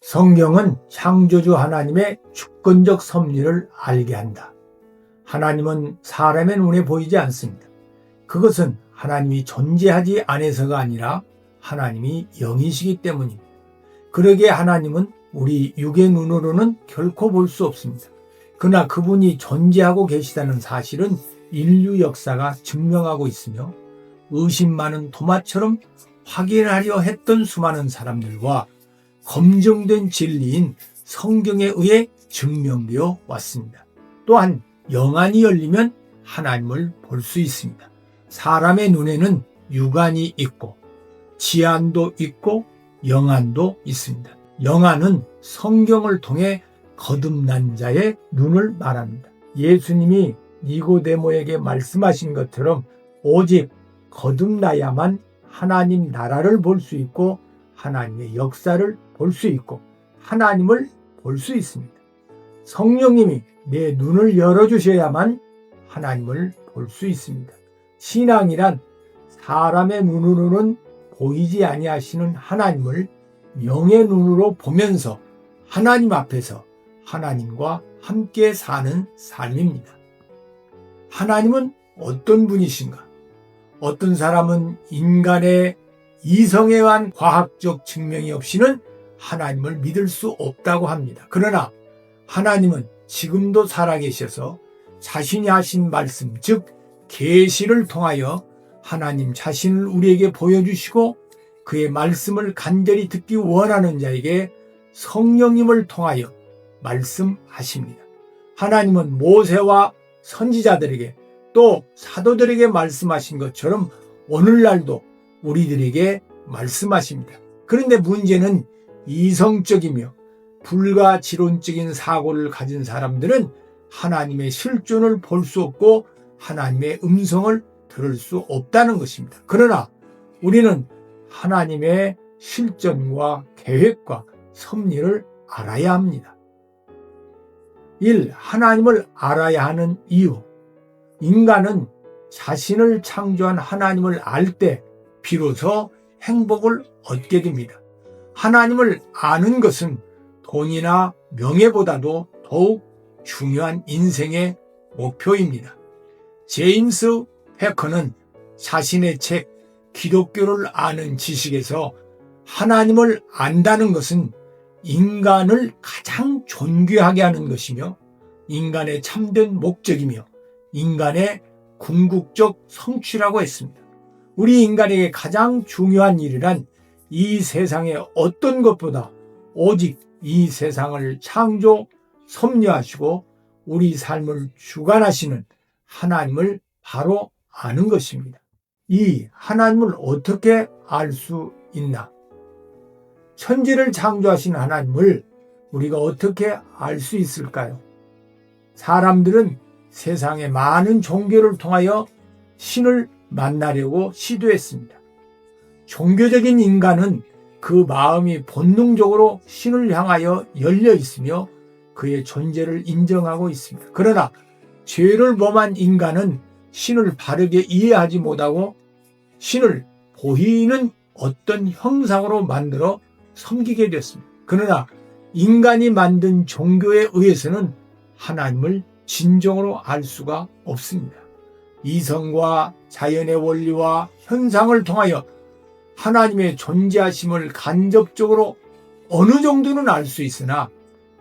성경은 창조주 하나님의 주권적 섭리를 알게 한다. 하나님은 사람의 눈에 보이지 않습니다. 그것은 하나님이 존재하지 않아서가 아니라 하나님이 영이시기 때문입니다. 그러기에 하나님은 우리 육의 눈으로는 결코 볼 수 없습니다. 그러나 그분이 존재하고 계시다는 사실은 인류 역사가 증명하고 있으며 의심 많은 도마처럼 확인하려 했던 수많은 사람들과 검증된 진리인 성경에 의해 증명되어 왔습니다. 또한 영안이 열리면 하나님을 볼 수 있습니다. 사람의 눈에는 육안이 있고 지안도 있고 영안도 있습니다. 영안은 성경을 통해 거듭난 자의 눈을 말합니다. 예수님이 니고데모에게 말씀하신 것처럼 오직 거듭나야만 하나님 나라를 볼 수 있고 하나님의 역사를 볼 수 있고 하나님을 볼 수 있습니다. 성령님이 내 눈을 열어주셔야만 하나님을 볼 수 있습니다. 신앙이란 사람의 눈으로는 보이지 아니하시는 하나님을 영의 눈으로 보면서 하나님 앞에서 하나님과 함께 사는 삶입니다. 하나님은 어떤 분이신가? 어떤 사람은 인간의 이성에 의한 과학적 증명이 없이는 하나님을 믿을 수 없다고 합니다. 그러나 하나님은 지금도 살아계셔서 자신이 하신 말씀, 즉 계시를 통하여 하나님 자신을 우리에게 보여주시고 그의 말씀을 간절히 듣기 원하는 자에게 성령님을 통하여 말씀하십니다. 하나님은 모세와 선지자들에게 또 사도들에게 말씀하신 것처럼 오늘날도 우리들에게 말씀하십니다. 그런데 문제는 이성적이며 불가지론적인 사고를 가진 사람들은 하나님의 실존을 볼 수 없고 하나님의 음성을 들을 수 없다는 것입니다. 그러나 우리는 하나님의 실존과 계획과 섭리를 알아야 합니다. 1. 하나님을 알아야 하는 이유. 인간은 자신을 창조한 하나님을 알 때 비로소 행복을 얻게 됩니다. 하나님을 아는 것은 돈이나 명예보다도 더욱 중요한 인생의 목표입니다. 제임스 패커는 자신의 책 기독교를 아는 지식에서 하나님을 안다는 것은 인간을 가장 존귀하게 하는 것이며 인간의 참된 목적이며 인간의 궁극적 성취라고 했습니다. 우리 인간에게 가장 중요한 일이란 이 세상의 어떤 것보다 오직 이 세상을 창조, 섭리하시고 우리 삶을 주관하시는 하나님을 바로 아는 것입니다. 이 하나님을 어떻게 알 수 있나? 천지를 창조하신 하나님을 우리가 어떻게 알 수 있을까요? 사람들은 세상의 많은 종교를 통하여 신을 만나려고 시도했습니다. 종교적인 인간은 그 마음이 본능적으로 신을 향하여 열려 있으며 그의 존재를 인정하고 있습니다. 그러나 죄를 범한 인간은 신을 바르게 이해하지 못하고 신을 보이는 어떤 형상으로 만들어 섬기게 됐습니다. 그러나 인간이 만든 종교에 의해서는 하나님을 진정으로 알 수가 없습니다. 이성과 자연의 원리와 현상을 통하여 하나님의 존재하심을 간접적으로 어느 정도는 알 수 있으나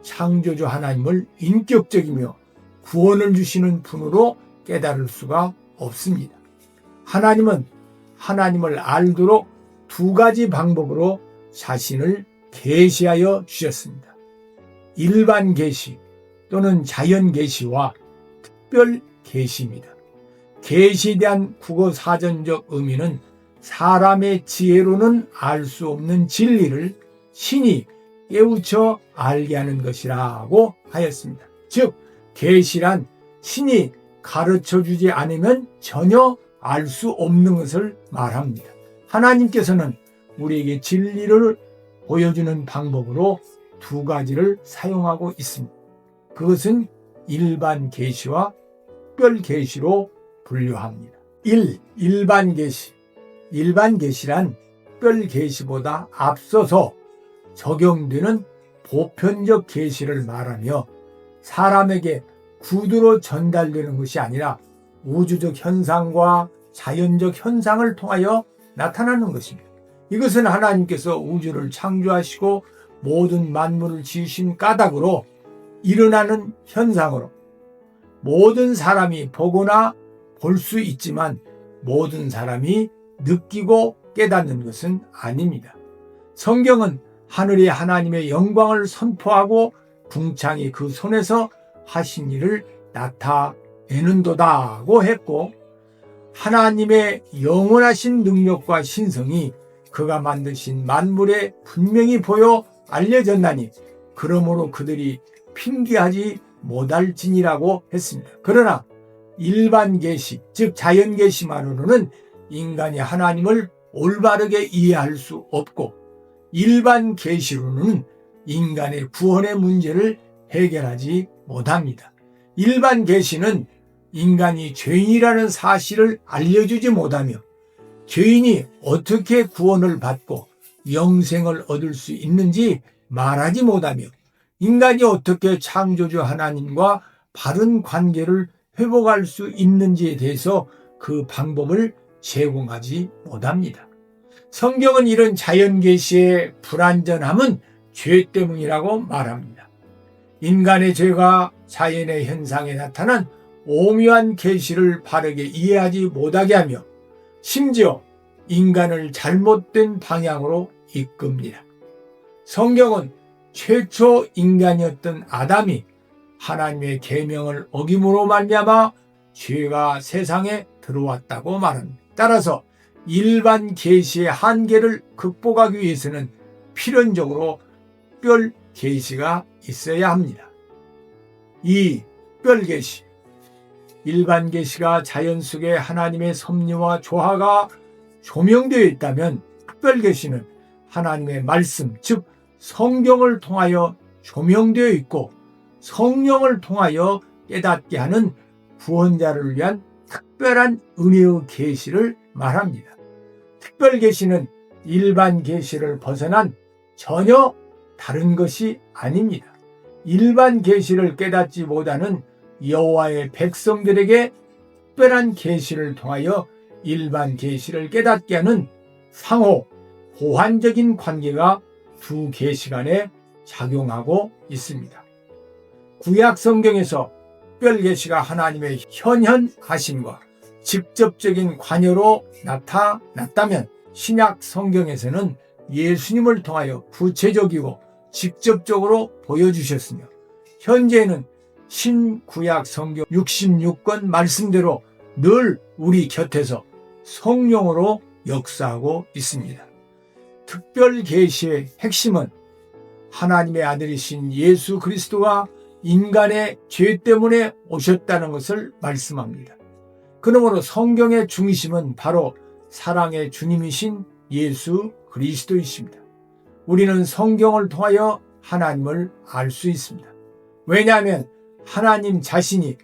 창조주 하나님을 인격적이며 구원을 주시는 분으로 깨달을 수가 없습니다. 하나님은 하나님을 알도록 두 가지 방법으로 자신을 계시하여 주셨습니다. 일반 계시 또는 자연 계시와 특별 계시입니다. 계시에 대한 국어 사전적 의미는 사람의 지혜로는 알 수 없는 진리를 신이 깨우쳐 알게 하는 것이라고 하였습니다. 즉 계시란 신이 가르쳐 주지 않으면 전혀 알 수 없는 것을 말합니다. 하나님께서는 우리에게 진리를 보여주는 방법으로 두 가지를 사용하고 있습니다. 그것은 일반 계시와 특별 계시로 분류합니다. 1. 일반 계시. 일반 계시란 특별 계시보다 앞서서 적용되는 보편적 계시를 말하며 사람에게 구두로 전달되는 것이 아니라 우주적 현상과 자연적 현상을 통하여 나타나는 것입니다. 이것은 하나님께서 우주를 창조하시고 모든 만물을 지으신 까닭으로 일어나는 현상으로 모든 사람이 보거나 볼 수 있지만 모든 사람이 느끼고 깨닫는 것은 아닙니다. 성경은 하늘이 하나님의 영광을 선포하고 궁창이 그 손에서 하신 일을 나타내는도다고 했고, 하나님의 영원하신 능력과 신성이 그가 만드신 만물에 분명히 보여 알려졌나니 그러므로 그들이 핑계하지 못할지니라고 했습니다. 그러나 일반 계시, 즉 자연 계시만으로는 인간이 하나님을 올바르게 이해할 수 없고, 일반 계시로는 인간의 구원의 문제를 해결하지 못합니다. 일반 계시는 인간이 죄인이라는 사실을 알려주지 못하며 죄인이 어떻게 구원을 받고 영생을 얻을 수 있는지 말하지 못하며 인간이 어떻게 창조주 하나님과 바른 관계를 회복할 수 있는지에 대해서 그 방법을 제공하지 못합니다. 성경은 이런 자연 계시의 불완전함은 죄 때문이라고 말합니다. 인간의 죄가 자연의 현상에 나타난 오묘한 계시를 바르게 이해하지 못하게 하며 심지어 인간을 잘못된 방향으로 이끕니다. 성경은 최초 인간이었던 아담이 하나님의 계명을 어김으로 말미암아 죄가 세상에 들어왔다고 말합니다. 따라서 일반 계시의 한계를 극복하기 위해서는 필연적으로 특별 계시가 있어야 합니다. 이 특별 계시, 일반 계시가 자연 속에 하나님의 섭리와 조화가 조명되어 있다면 특별 계시는 하나님의 말씀, 즉 성경을 통하여 조명되어 있고 성령을 통하여 깨닫게 하는 구원자를 위한 특별한 은혜의 계시를 말합니다. 특별 계시는 일반 계시를 벗어난 전혀 다른 것이 아닙니다. 일반 계시를 깨닫지 못하는 여호와의 백성들에게 특별한 계시를 통하여 일반 계시를 깨닫게 하는 상호 보완적인 관계가 두 계시 간에 작용하고 있습니다. 구약 성경에서 특별 계시가 하나님의 현현하심과 직접적인 관여로 나타났다면 신약 성경에서는 예수님을 통하여 구체적이고 직접적으로 보여주셨으며 현재는 신구약 성경 66권 말씀대로 늘 우리 곁에서 성령으로 역사하고 있습니다. 특별 계시의 핵심은 하나님의 아들이신 예수 그리스도가 인간의 죄 때문에 오셨다는 것을 말씀합니다. 그러므로 성경의 중심은 바로 사랑의 주님이신 예수 그리스도이십니다. 우리는 성경을 통하여 하나님을 알 수 있습니다. 왜냐하면 하나님 자신이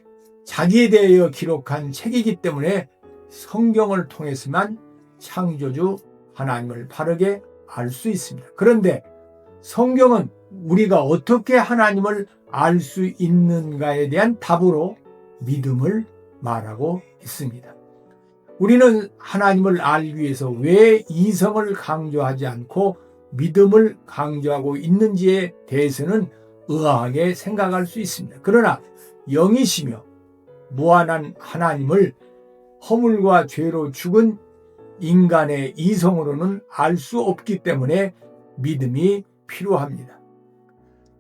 자기에 대하여 기록한 책이기 때문에 성경을 통해서만 창조주 하나님을 바르게 알 수 있습니다. 그런데 성경은 우리가 어떻게 하나님을 알 수 있는가에 대한 답으로 믿음을 말하고 있습니다. 우리는 하나님을 알기 위해서 왜 이성을 강조하지 않고 믿음을 강조하고 있는지에 대해서는 의아하게 생각할 수 있습니다. 그러나 영이시며 무한한 하나님을 허물과 죄로 죽은 인간의 이성으로는 알 수 없기 때문에 믿음이 필요합니다.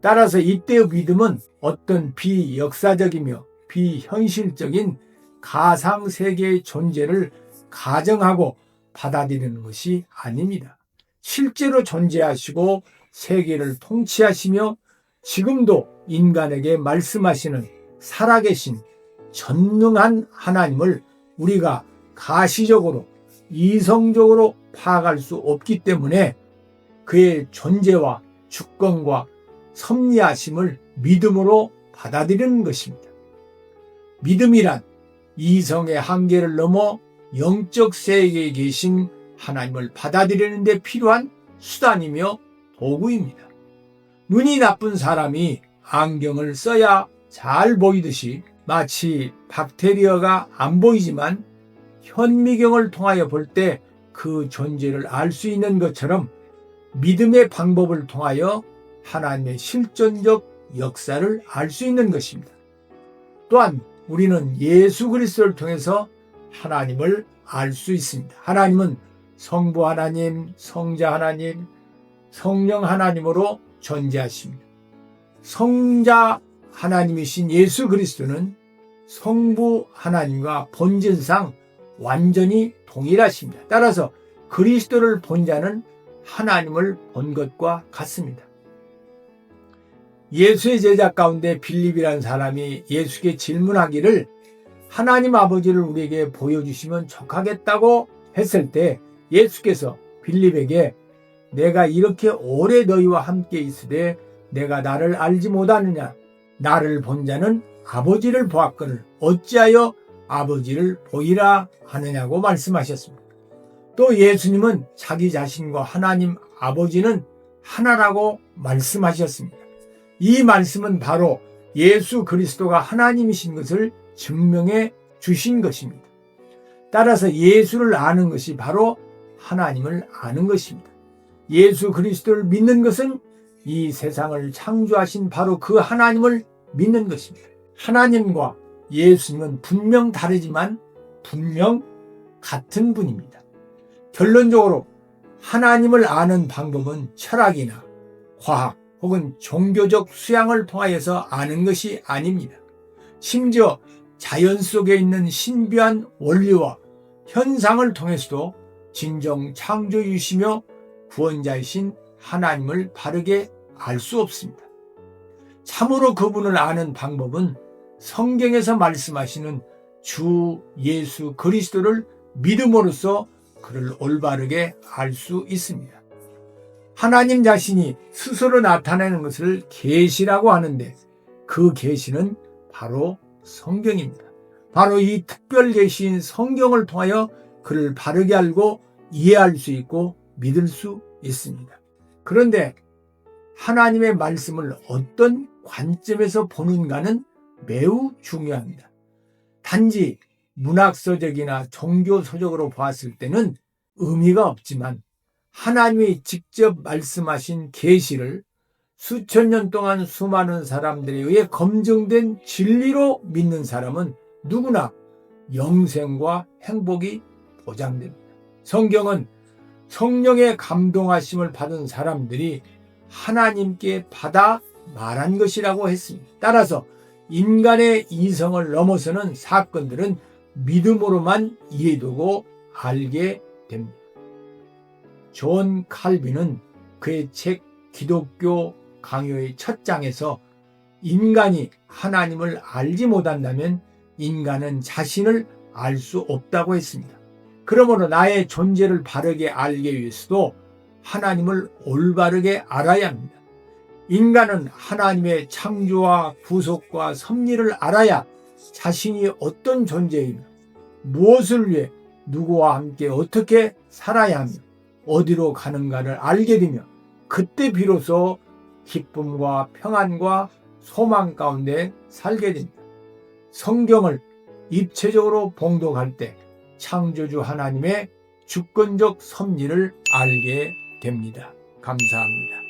따라서 이때의 믿음은 어떤 비역사적이며 비현실적인 가상세계의 존재를 가정하고 받아들이는 것이 아닙니다. 실제로 존재하시고 세계를 통치하시며 지금도 인간에게 말씀하시는 살아계신 전능한 하나님을 우리가 가시적으로 이성적으로 파악할 수 없기 때문에 그의 존재와 주권과 섭리하심을 믿음으로 받아들이는 것입니다. 믿음이란 이성의 한계를 넘어 영적 세계에 계신 하나님을 받아들이는 데 필요한 수단이며 도구입니다. 눈이 나쁜 사람이 안경을 써야 잘 보이듯이 마치 박테리아가 안 보이지만 현미경을 통하여 볼 때 그 존재를 알 수 있는 것처럼 믿음의 방법을 통하여 하나님의 실존적 역사를 알 수 있는 것입니다. 또한 우리는 예수 그리스도를 통해서 하나님을 알 수 있습니다. 하나님은 성부 하나님, 성자 하나님, 성령 하나님으로 존재하십니다. 성자 하나님이신 예수 그리스도는 성부 하나님과 본질상 완전히 동일하십니다. 따라서 그리스도를 본 자는 하나님을 본 것과 같습니다. 예수의 제자 가운데 빌립이라는 사람이 예수께 질문하기를 하나님 아버지를 우리에게 보여주시면 좋겠다고 했을 때 예수께서 빌립에게 내가 이렇게 오래 너희와 함께 있으되 내가 나를 알지 못하느냐? 나를 본 자는 아버지를 보았거늘 어찌하여 아버지를 보이라 하느냐고 말씀하셨습니다. 또 예수님은 자기 자신과 하나님 아버지는 하나라고 말씀하셨습니다. 이 말씀은 바로 예수 그리스도가 하나님이신 것을 증명해 주신 것입니다. 따라서 예수를 아는 것이 바로 하나님을 아는 것입니다. 예수 그리스도를 믿는 것은 이 세상을 창조하신 바로 그 하나님을 믿는 것입니다. 하나님과 예수님은 분명 다르지만 분명 같은 분입니다. 결론적으로 하나님을 아는 방법은 철학이나 과학 혹은 종교적 수양을 통하여서 아는 것이 아닙니다. 심지어 자연 속에 있는 신비한 원리와 현상을 통해서도 진정 창조주이시며 구원자이신 하나님을 바르게 알 수 없습니다. 참으로 그분을 아는 방법은 성경에서 말씀하시는 주 예수 그리스도를 믿음으로써 그를 올바르게 알 수 있습니다. 하나님 자신이 스스로 나타내는 것을 계시라고 하는데 그 계시는 바로 성경입니다. 바로 이 특별 계시인 성경을 통하여 그를 바르게 알고 이해할 수 있고 믿을 수 있습니다. 그런데 하나님의 말씀을 어떤 관점에서 보는가는 매우 중요합니다. 단지 문학서적이나 종교서적으로 보았을 때는 의미가 없지만 하나님이 직접 말씀하신 계시를 수천 년 동안 수많은 사람들에 의해 검증된 진리로 믿는 사람은 누구나 영생과 행복이 보장됩니다. 성경은 성령의 감동하심을 받은 사람들이 하나님께 받아 말한 것이라고 했습니다. 따라서 인간의 이성을 넘어서는 사건들은 믿음으로만 이해되고 알게 됩니다. 존 칼빈은 그의 책 기독교 강요의 첫 장에서 인간이 하나님을 알지 못한다면 인간은 자신을 알 수 없다고 했습니다. 그러므로 나의 존재를 바르게 알기 위해서도 하나님을 올바르게 알아야 합니다. 인간은 하나님의 창조와 구속과 섭리를 알아야 자신이 어떤 존재이며 무엇을 위해 누구와 함께 어떻게 살아야 하며 어디로 가는가를 알게 되며 그때 비로소 기쁨과 평안과 소망 가운데 살게 됩니다. 성경을 입체적으로 봉독할 때 창조주 하나님의 주권적 섭리를 알게 됩니다. 감사합니다.